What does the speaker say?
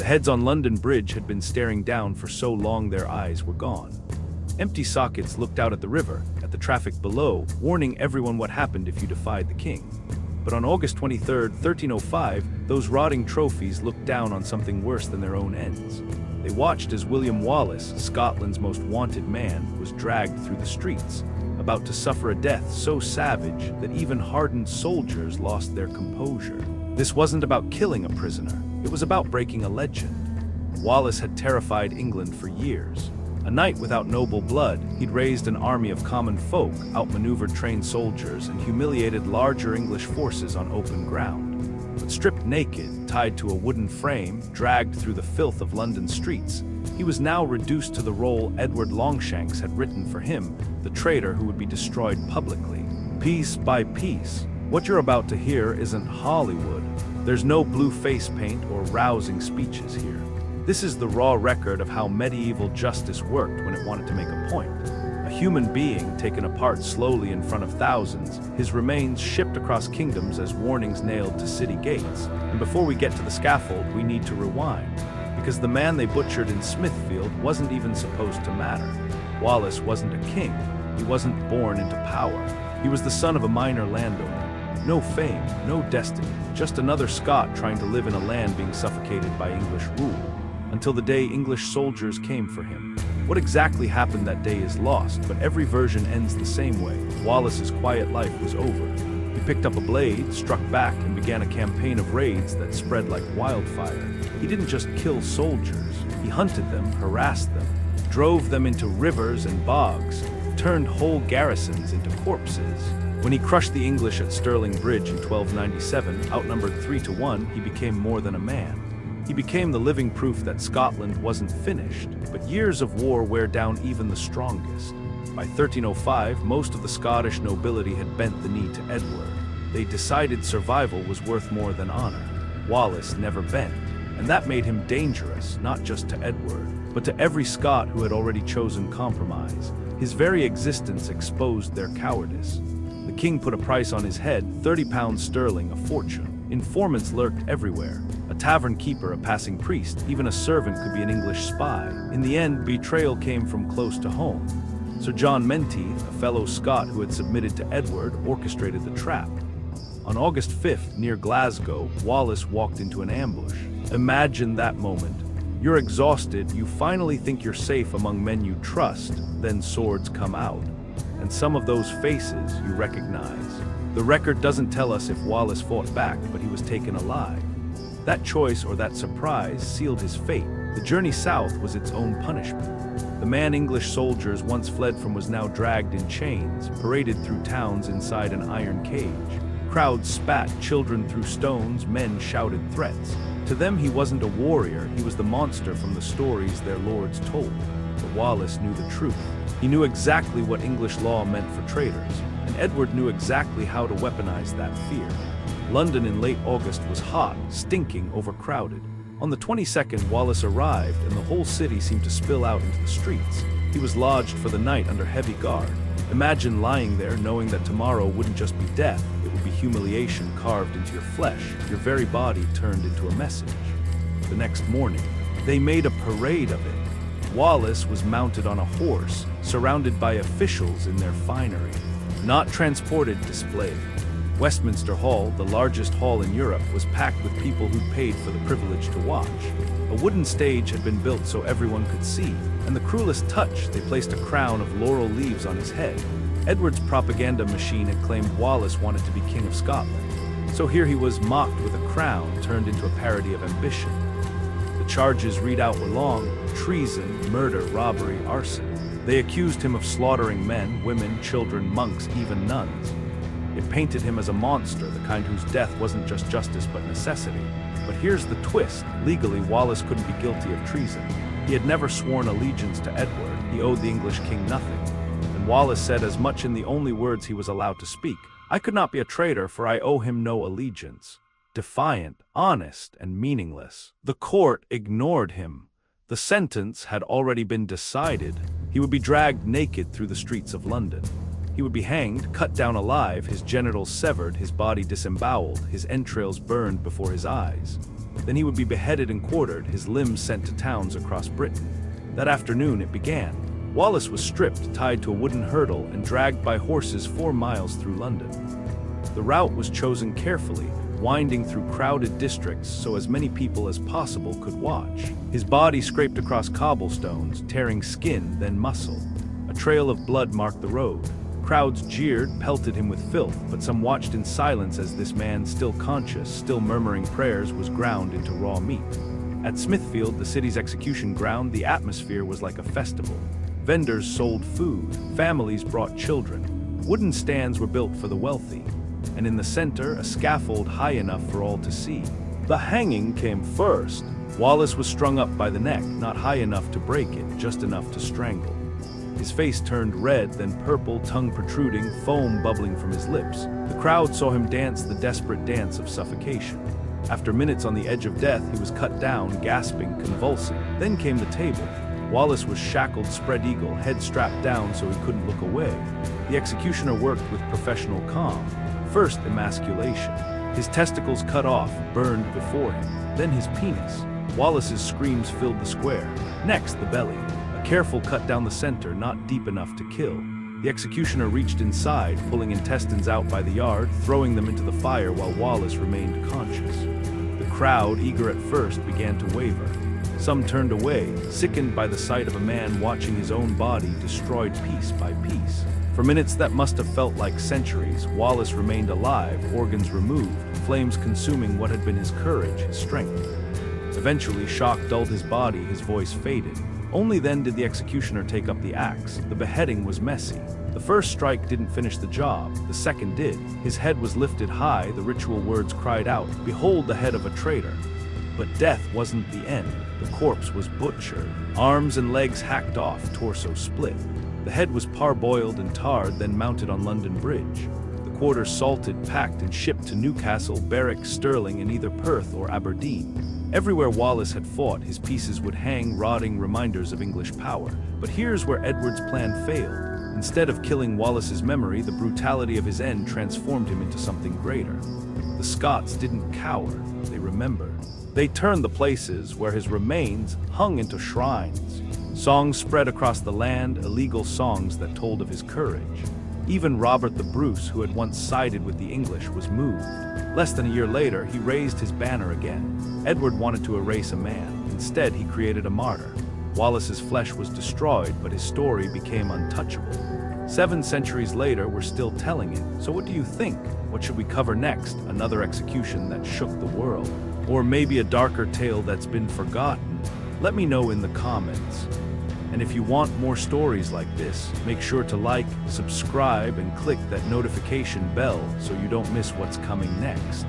The heads on London Bridge had been staring down for so long their eyes were gone. Empty sockets looked out at the river, at the traffic below, warning everyone what happened if you defied the king. But on August 23, 1305, those rotting trophies looked down on something worse than their own ends. They watched as William Wallace, Scotland's most wanted man, was dragged through the streets, about to suffer a death so savage that even hardened soldiers lost their composure. This wasn't about killing a prisoner, it was about breaking a legend. Wallace had terrified England for years. A knight without noble blood, he'd raised an army of common folk, outmaneuvered trained soldiers, and humiliated larger English forces on open ground. But stripped naked, tied to a wooden frame, dragged through the filth of London streets, he was now reduced to the role Edward Longshanks had written for him, the traitor who would be destroyed publicly, piece by piece. What you're about to hear isn't Hollywood. There's no blue face paint or rousing speeches here. This is the raw record of how medieval justice worked when it wanted to make a point. A human being taken apart slowly in front of thousands, his remains shipped across kingdoms as warnings nailed to city gates. And before we get to the scaffold, we need to rewind. Because the man they butchered in Smithfield wasn't even supposed to matter. Wallace wasn't a king. He wasn't born into power. He was the son of a minor landowner. No fame, no destiny, just another Scot trying to live in a land being suffocated by English rule. Until the day English soldiers came for him. What exactly happened that day is lost, but every version ends the same way. Wallace's quiet life was over. He picked up a blade, struck back, and began a campaign of raids that spread like wildfire. He didn't just kill soldiers, he hunted them, harassed them, drove them into rivers and bogs, turned whole garrisons into corpses. When he crushed the English at Stirling Bridge in 1297, outnumbered 3-1, he became more than a man. He became the living proof that Scotland wasn't finished, but years of war wear down even the strongest. By 1305, most of the Scottish nobility had bent the knee to Edward. They decided survival was worth more than honor. Wallace never bent, and that made him dangerous, not just to Edward, but to every Scot who had already chosen compromise. His very existence exposed their cowardice. The king put a price on his head, £30 sterling, a fortune. Informants lurked everywhere. A tavern keeper, a passing priest, even a servant could be an English spy. In the end, betrayal came from close to home. Sir John Menteith, a fellow Scot who had submitted to Edward, orchestrated the trap. On August 5th, near Glasgow, Wallace walked into an ambush. Imagine that moment. You're exhausted, you finally think you're safe among men you trust, then swords come out. And some of those faces you recognize. The record doesn't tell us if Wallace fought back, but he was taken alive. That choice or that surprise sealed his fate. The journey south was its own punishment. The man English soldiers once fled from was now dragged in chains, paraded through towns inside an iron cage. Crowds spat, children threw stones, men shouted threats. To them he wasn't a warrior, he was the monster from the stories their lords told. But Wallace knew the truth. He knew exactly what English law meant for traitors, and Edward knew exactly how to weaponize that fear. London in late August was hot, stinking, overcrowded. On the 22nd, Wallace arrived, and the whole city seemed to spill out into the streets. He was lodged for the night under heavy guard. Imagine lying there knowing that tomorrow wouldn't just be death, it would be humiliation carved into your flesh, your very body turned into a message. The next morning, they made a parade of it. Wallace was mounted on a horse, surrounded by officials in their finery. Not transported, displayed. Westminster Hall, the largest hall in Europe, was packed with people who'd paid for the privilege to watch. A wooden stage had been built so everyone could see, and the cruelest touch, they placed a crown of laurel leaves on his head. Edward's propaganda machine had claimed Wallace wanted to be King of Scotland. So here he was, mocked with a crown turned into a parody of ambition. The charges read out were long: treason, murder, robbery, arson. They accused him of slaughtering men, women, children, monks, even nuns. It painted him as a monster, the kind whose death wasn't just justice but necessity. But here's the twist. Legally, Wallace couldn't be guilty of treason. He had never sworn allegiance to Edward. He owed the English king nothing. And Wallace said as much in the only words he was allowed to speak. I could not be a traitor, for I owe him no allegiance. Defiant, honest, and meaningless. The court ignored him. The sentence had already been decided. He would be dragged naked through the streets of London. He would be hanged, cut down alive, his genitals severed, his body disemboweled, his entrails burned before his eyes. Then he would be beheaded and quartered, his limbs sent to towns across Britain. That afternoon it began. Wallace was stripped, tied to a wooden hurdle, and dragged by horses 4 miles through London. The route was chosen carefully, winding through crowded districts so as many people as possible could watch. His body scraped across cobblestones, tearing skin, then muscle. A trail of blood marked the road. Crowds jeered, pelted him with filth, but some watched in silence as this man, still conscious, still murmuring prayers, was ground into raw meat. At Smithfield, the city's execution ground, the atmosphere was like a festival. Vendors sold food, families brought children. Wooden stands were built for the wealthy, and in the center, a scaffold high enough for all to see. The hanging came first. Wallace was strung up by the neck, not high enough to break it, just enough to strangle. His face turned red, then purple, tongue protruding, foam bubbling from his lips. The crowd saw him dance the desperate dance of suffocation. After minutes on the edge of death, he was cut down, gasping, convulsing. Then came the table. Wallace was shackled spread eagle, head strapped down so he couldn't look away. The executioner worked with professional calm. First, emasculation. His testicles cut off, burned before him. Then his penis. Wallace's screams filled the square. Next, the belly. A careful cut down the center, not deep enough to kill. The executioner reached inside, pulling intestines out by the yard, throwing them into the fire while Wallace remained conscious. The crowd, eager at first, began to waver. Some turned away, sickened by the sight of a man watching his own body destroyed piece by piece. For minutes that must have felt like centuries, Wallace remained alive, organs removed, flames consuming what had been his courage, his strength. Eventually, shock dulled his body, his voice faded. Only then did the executioner take up the axe. The beheading was messy. The first strike didn't finish the job, the second did. His head was lifted high, the ritual words cried out, "Behold the head of a traitor." But death wasn't the end. The corpse was butchered. Arms and legs hacked off, torso split. The head was parboiled and tarred, then mounted on London Bridge. The quarters salted, packed, and shipped to Newcastle, Berwick, Stirling, and either Perth or Aberdeen. Everywhere Wallace had fought, his pieces would hang, rotting reminders of English power. But here's where Edward's plan failed. Instead of killing Wallace's memory, the brutality of his end transformed him into something greater. The Scots didn't cower, they remembered. They turned the places where his remains hung into shrines. Songs spread across the land, illegal songs that told of his courage. Even Robert the Bruce, who had once sided with the English, was moved. Less than a year later, he raised his banner again. Edward wanted to erase a man. Instead, he created a martyr. Wallace's flesh was destroyed, but his story became untouchable. 7 centuries later, we're still telling it. So what do you think? What should we cover next? Another execution that shook the world? Or maybe a darker tale that's been forgotten? Let me know in the comments. And if you want more stories like this, make sure to like, subscribe, and click that notification bell so you don't miss what's coming next.